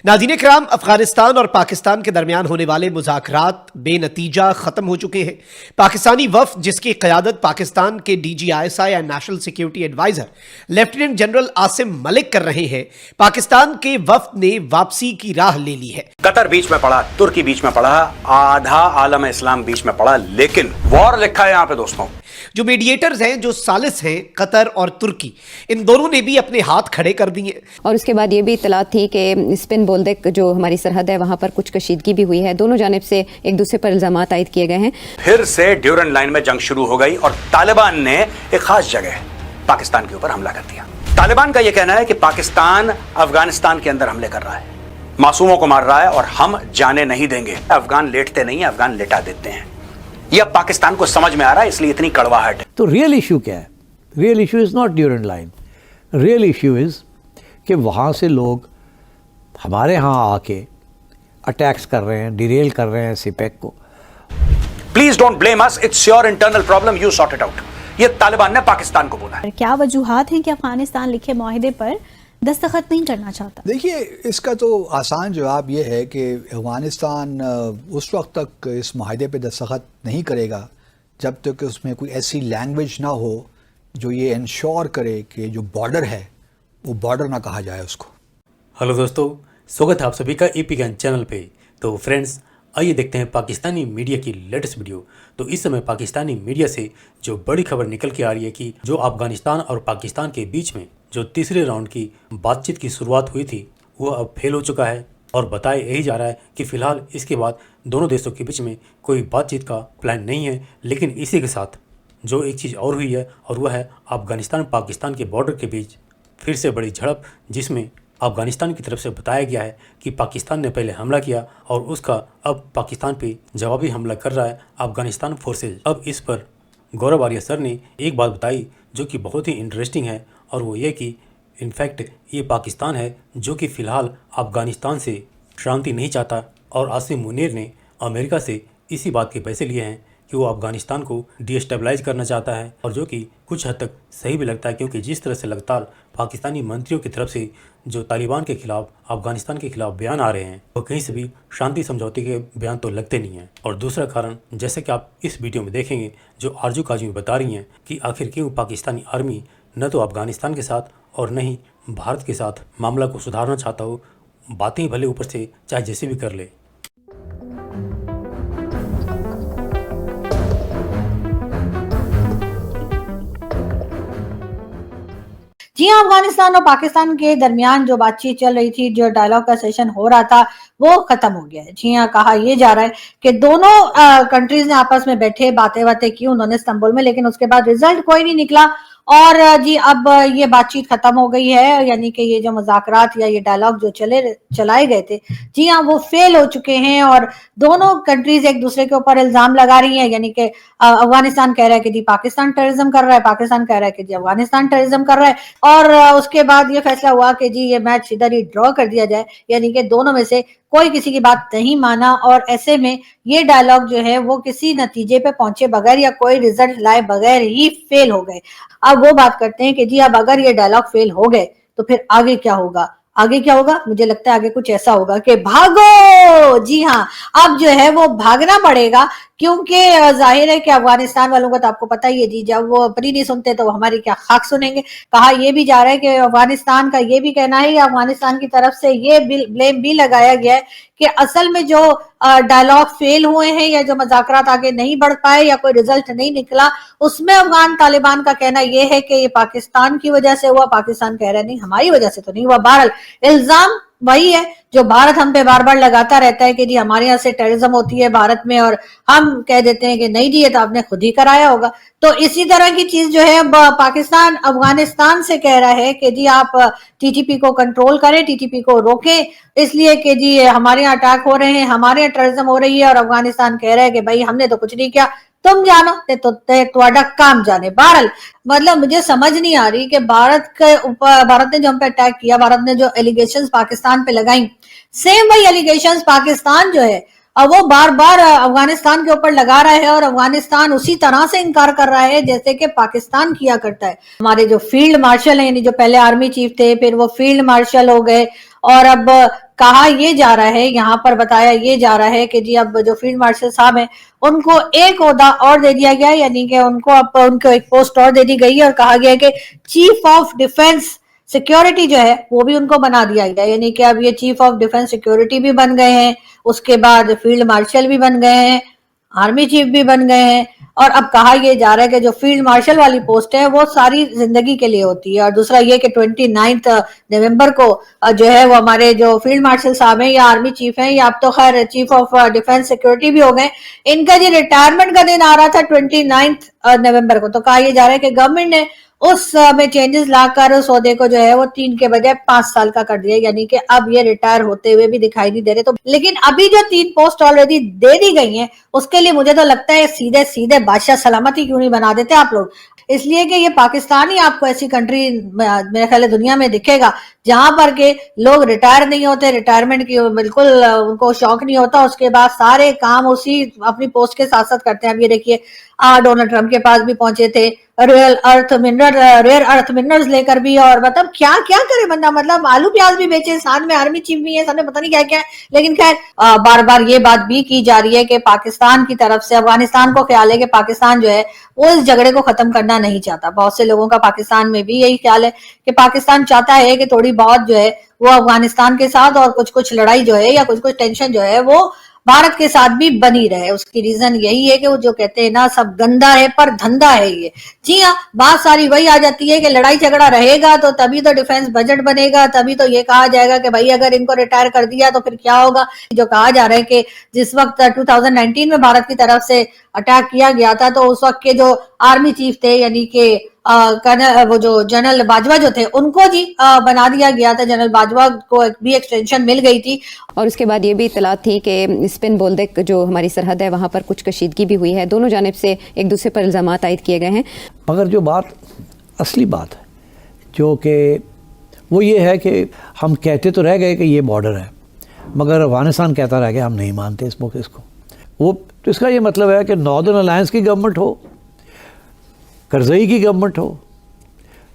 नाज़रीन इकराम, अफगानिस्तान और पाकिस्तान के दरमियान होने वाले मुज़ाकरात बेनतीजा ख़त्म हो चुके हैं। पाकिस्तानी वफ़द जिसकी क़यादत पाकिस्तान के DGISI या national security adviser lieutenant general Asim Malik कर रहे हैं, पाकिस्तान के वफ़द ने वापसी की राह ले ली है। कतर बीच में पड़ा, तुर्की बीच में पड़ा, आधा आलम इस्लाम बीच में पड़ा, लेकिन वॉर लिखा है यहाँ पे दोस्तों। जो मीडिएटर्स हैं, जो सालिस हैं, कतर और तुर्की, इन दोनों ने भी अपने हाथ खड़े कर दिए। और उसके बाद ये भी इत्तला थी कि स्पिन बोल्देक जो हमारी सरहद है वहाँ पर कुछ कशीदगी भी हुई है। दोनों जानिब से एक दूसरे पर इल्जामात आयद किए गए हैं। फिर से ड्यूरन लाइन में जंग शुरू हो गई और तालिबान ने एक खास जगह पाकिस्तान के ऊपर हमला कर दिया। तालिबान का यह कहना है कि पाकिस्तान अफगानिस्तान के अंदर हमले कर रहा है, मासूमों को मार रहा है और हम जाने नहीं देंगे। अफगान लेटते नहीं, अफगान लेटा देते हैं। यह पाकिस्तान को समझ में आ रहा है, इसलिए इतनी कड़वाहट है। तो रियल इशू क्या है? Real issue is not Durand line. Real issue is कि वहाँ से लोग हमारे यहाँ आके अटैक्स कर रहे हैं, डिरेल कर रहे हैं सिपेक को। Please don't blame us, it's your internal problem, you sort it out. ये तालिबान ने पाकिस्तान को बोला है। क्या वजूहात हैं कि अफगानिस्तान लिखे माहिदे पर दस्तखत नहीं करना चाहता? देखिए, इसका तो आसान जवाब ये है कि अफगानिस्तान उस वक्त तक इस माहिदे पे दस्तखत नहीं करेगा जब तक उसमें कोई ऐसी लैंग्वेज ना हो जो ये इंश्योर करे कि जो बॉर्डर है वो बॉर्डर ना कहा जाए उसको। हेलो दोस्तों, स्वागत है आप सभी का एपी ज्ञान चैनल पे। तो फ्रेंड्स, आइए देखते हैं पाकिस्तानी मीडिया की लेटेस्ट वीडियो। तो इस समय पाकिस्तानी मीडिया से जो बड़ी खबर निकल के आ रही है कि जो अफगानिस्तान और पाकिस्तान के बीच में जो तीसरे राउंड की बातचीत की शुरुआत हुई थी वो अब फेल हो चुका है। और बताया यही जा रहा है कि फ़िलहाल इसके बाद दोनों देशों के बीच में कोई बातचीत का प्लान नहीं है। लेकिन इसी के साथ जो एक चीज़ और हुई है और वह है अफगानिस्तान पाकिस्तान के बॉर्डर के बीच फिर से बड़ी झड़प, जिसमें अफगानिस्तान की तरफ से बताया गया है कि पाकिस्तान ने पहले हमला किया और उसका अब पाकिस्तान पे जवाबी हमला कर रहा है अफगानिस्तान फोर्सेज। अब इस पर गौरव आर्य सर ने एक बात बताई जो कि बहुत ही इंटरेस्टिंग है, और वो ये कि इनफैक्ट ये पाकिस्तान है जो कि फ़िलहाल अफगानिस्तान से शांति नहीं चाहता। और आसिम मुनीर ने अमेरिका से इसी बात के पैसे लिए हैं कि वो अफगानिस्तान को डिस्टेबलाइज करना चाहता है, और जो कि कुछ हद तक सही भी लगता है, क्योंकि जिस तरह से लगातार पाकिस्तानी मंत्रियों की तरफ से जो तालिबान के खिलाफ, अफगानिस्तान के खिलाफ बयान आ रहे हैं, वो कहीं से भी शांति समझौते के बयान तो लगते नहीं हैं। और दूसरा कारण, जैसे कि आप इस वीडियो में देखेंगे, जो आरजू काजमी बता रही हैं कि आखिर क्यों पाकिस्तानी आर्मी न तो अफगानिस्तान के साथ और न ही भारत के साथ मामला को सुधारना चाहता हो। बातें भले ऊपर से चाहे जैसे भी कर ले। जी हाँ, अफगानिस्तान और पाकिस्तान के दरमियान जो बातचीत चल रही थी, जो डायलॉग का सेशन हो रहा था, वो खत्म हो गया है। जी हाँ, कहा यह जा रहा है कि दोनों कंट्रीज ने आपस में बैठे बातें की उन्होंने इस्तांबुल में, लेकिन उसके बाद रिजल्ट कोई नहीं निकला। और जी अब ये बातचीत खत्म हो गई है, यानी कि ये जो मुज़ाकरात या ये डायलॉग जो चलाए गए थे, जी हाँ, वो फेल हो चुके हैं। और दोनों कंट्रीज एक दूसरे के ऊपर इल्जाम लगा रही हैं, यानी कि अफगानिस्तान कह रहा है कि जी पाकिस्तान टेररिज्म कर रहा है, पाकिस्तान कह रहा है कि जी अफगानिस्तान टेररिज्म कर रहा है। और उसके बाद ये फैसला हुआ कि जी ये मैच इधर ही ड्रॉ कर दिया जाए, यानी कि दोनों में से कोई किसी की बात नहीं माना। और ऐसे में ये डायलॉग जो है वो किसी नतीजे पे पहुंचे बगैर या कोई रिजल्ट लाए बगैर ही फेल हो गए। अब वो बात करते हैं कि जी अब अगर ये डायलॉग फेल हो गए तो फिर आगे क्या होगा? आगे क्या होगा? मुझे लगता है आगे कुछ ऐसा होगा कि भागो। जी हाँ, अब जो है वो भागना पड़ेगा, क्योंकि जाहिर है कि अफगानिस्तान वालों को तो आपको पता ही है जी, जब वो अपनी नहीं सुनते तो वो हमारी क्या खाक सुनेंगे। कहा यह भी जा रहा है कि अफगानिस्तान का ये भी कहना है, अफगानिस्तान की तरफ से ये ब्लेम भी लगाया गया है कि असल में जो डायलॉग फेल हुए हैं या जो मुज़ाकरात आगे नहीं बढ़ पाए या कोई रिजल्ट नहीं निकला, उसमें अफगान तालिबान का कहना यह है कि ये पाकिस्तान की वजह से हुआ। पाकिस्तान कह रहा है नहीं, हमारी वजह से तो नहीं हुआ। बहरहाल इल्जाम वही है जो भारत हम पे बार बार लगाता रहता है कि जी हमारे यहाँ से टेररिज्म होती है भारत में, और हम कह देते हैं कि नहीं जी ये तो आपने खुद ही कराया होगा। तो इसी तरह की चीज जो है पाकिस्तान अफगानिस्तान से कह रहा है कि जी आप टीटीपी को कंट्रोल करें, टीटीपी को रोकें, इसलिए कि जी हमारे यहाँ अटैक हो रहे हैं, हमारे यहाँ टेररिज्म हो रही है। और अफगानिस्तान कह रहा है कि भाई हमने तो कुछ नहीं किया, तुम जानो तुम्हारा काम जाने। बहरहाल मतलब मुझे समझ नहीं आ रही कि भारत ने जो हम पे अटैक किया, भारत ने जो एलिगेशंस पाकिस्तान पे लगाई, सेम वही एलिगेशंस पाकिस्तान जो है अब वो बार बार अफगानिस्तान के ऊपर लगा रहा है, और अफगानिस्तान उसी तरह से इनकार कर रहा है जैसे कि पाकिस्तान किया करता है। हमारे जो फील्ड मार्शल हैं, यानी जो पहले आर्मी चीफ थे, फिर वो फील्ड मार्शल हो गए, और अब कहा ये जा रहा है, यहाँ पर बताया ये जा रहा है कि जी अब जो फील्ड मार्शल साहब हैं उनको एक ओहदा और दे दिया गया, यानी कि उनको एक पोस्ट और दे दी गई है और कहा गया कि चीफ ऑफ डिफेंस सिक्योरिटी जो है वो भी उनको बना दिया गया, यानी कि अब ये चीफ ऑफ डिफेंस सिक्योरिटी भी बन गए हैं, उसके बाद फील्ड मार्शल भी बन गए हैं, आर्मी चीफ भी बन गए हैं। और अब कहा यह जा रहा है कि जो फील्ड मार्शल वाली पोस्ट है वो सारी जिंदगी के लिए होती है। और दूसरा ये कि 29 नवंबर को जो है वो हमारे जो फील्ड मार्शल साहब हैं या आर्मी चीफ हैं या अब तो खैर चीफ ऑफ डिफेंस सिक्योरिटी भी हो गए, इनका जो रिटायरमेंट का दिन आ रहा था 29 नवंबर को, तो कहा यह जा रहा है कि गवर्नमेंट ने उस में चेंजेस लाकर उस ओहदे को जो है वो 3 के बजाय 5 साल का कर दिया, यानी कि अब ये रिटायर होते हुए भी दिखाई नहीं दे रहे। तो लेकिन अभी जो 3 पोस्ट ऑलरेडी दे दी गई हैं उसके लिए मुझे तो लगता है सीधे सीधे बादशाह सलामती क्यों नहीं बना देते आप लोग, इसलिए कि ये पाकिस्तान ही आपको ऐसी कंट्री मेरे ख्याल दुनिया में दिखेगा जहां पर के लोग रिटायर नहीं होते, रिटायरमेंट की बिल्कुल उनको शौक नहीं होता, उसके बाद सारे काम उसी अपनी पोस्ट के साथ साथ करते हैं। अब ये देखिए डोनाल्ड ट्रंप के पास भी पहुंचे थे रेयर अर्थ मिनरल्स लेकर भी, और मतलब क्या क्या करे बंदा, मतलब आलू प्याज भी बेचे, साथ में आर्मी चीफ भी है, सामने पता नहीं क्या क्या है। लेकिन खैर बार बार ये बात भी की जा रही है कि पाकिस्तान की तरफ से अफगानिस्तान को ख्याल है कि पाकिस्तान जो है वो इस झगड़े को खत्म करना नहीं चाहता। बहुत से लोगों का पाकिस्तान में भी यही ख्याल है कि पाकिस्तान चाहता है कि थोड़ी बहुत जो है वो अफगानिस्तान के साथ और कुछ कुछ लड़ाई जो है या कुछ कुछ टेंशन जो है वो भारत के साथ भी बनी रहे। उसकी रीजन यही है कि वो जो कहते हैं ना सब गंदा है पर धंधा है ये। जी हाँ, बात सारी वही आ जाती है कि लड़ाई झगड़ा रहेगा तो तभी तो डिफेंस बजट बनेगा, तभी तो ये कहा जाएगा कि भाई अगर इनको रिटायर कर दिया तो फिर क्या होगा। जो कहा जा रहा है कि जिस वक्त 2019 में भारत की तरफ से अटैक किया गया था तो उस वक्त के जो आर्मी चीफ थे यानी कि कर्नल वो जो जनरल बाजवा जो थे उनको जी बना दिया गया था, जनरल बाजवा को भी एक्सटेंशन मिल गई थी। और उसके बाद ये भी इतला थी कि स्पिन बोल्देक जो हमारी सरहद है वहाँ पर कुछ कशीदगी भी हुई है, दोनों जानिब से एक दूसरे पर इल्ज़ामात आयद किए गए हैं। मगर जो बात असली बात है जो कि वो ये है कि हम कहते तो रह गए कि ये बॉर्डर है, मगर अफगानिस्तान कहता रह गया हम नहीं मानते इस मौके इसको। वो तो इसका ये मतलब है कि नॉर्दर्न अलायंस की गवर्नमेंट हो, करज़ई की गवर्नमेंट हो,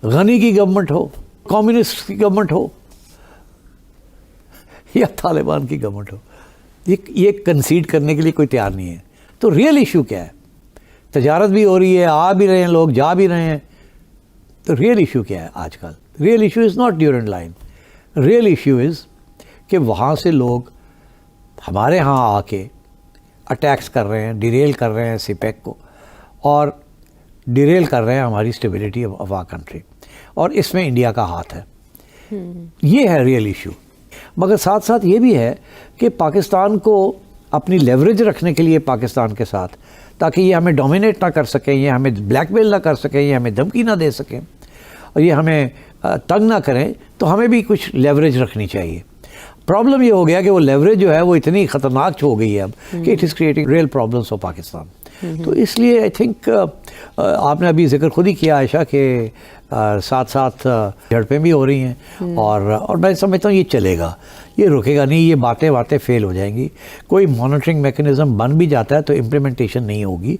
गनी की गवर्नमेंट हो, कम्युनिस्ट की गवर्नमेंट हो या तालिबान की गवर्नमेंट हो, ये कंसीड करने के लिए कोई तैयार नहीं है। तो रियल इशू क्या है? तजारत भी हो रही है, आ भी रहे हैं लोग, जा भी रहे हैं, तो रियल इशू क्या है आजकल? Real issue is not Durand line, real issue is कि वहाँ से लोग हमारे यहाँ आके अटैक्स कर रहे हैं, डिरेल कर रहे हैं सीपैक को और डिरेल कर रहे हैं हमारी स्टेबिलिटी ऑफ आवर कंट्री, और इसमें इंडिया का हाथ है। ये है रियल इशू। मगर साथ साथ ये भी है कि पाकिस्तान को अपनी लेवरेज रखने के लिए पाकिस्तान के साथ, ताकि ये हमें डोमिनेट ना कर सकें, ये हमें ब्लैकमेल ना कर सकें, ये हमें धमकी ना दे सकें और ये हमें तंग ना करें, तो हमें भी कुछ लेवरेज रखनी चाहिए। प्रॉब्लम ये हो गया कि वो लेवरेज जो है वो इतनी ख़तरनाक हो गई है अब कि it is creating real problems for Pakistan. तो इसलिए आई थिंक आपने अभी जिक्र खुद ही किया आयशा के साथ साथ झड़पें भी हो रही हैं और मैं समझता हूँ ये चलेगा, ये रुकेगा नहीं, ये बातें फेल हो जाएंगी। कोई मॉनिटरिंग मैकेनिज़्म बन भी जाता है तो इम्प्लीमेंटेशन नहीं होगी।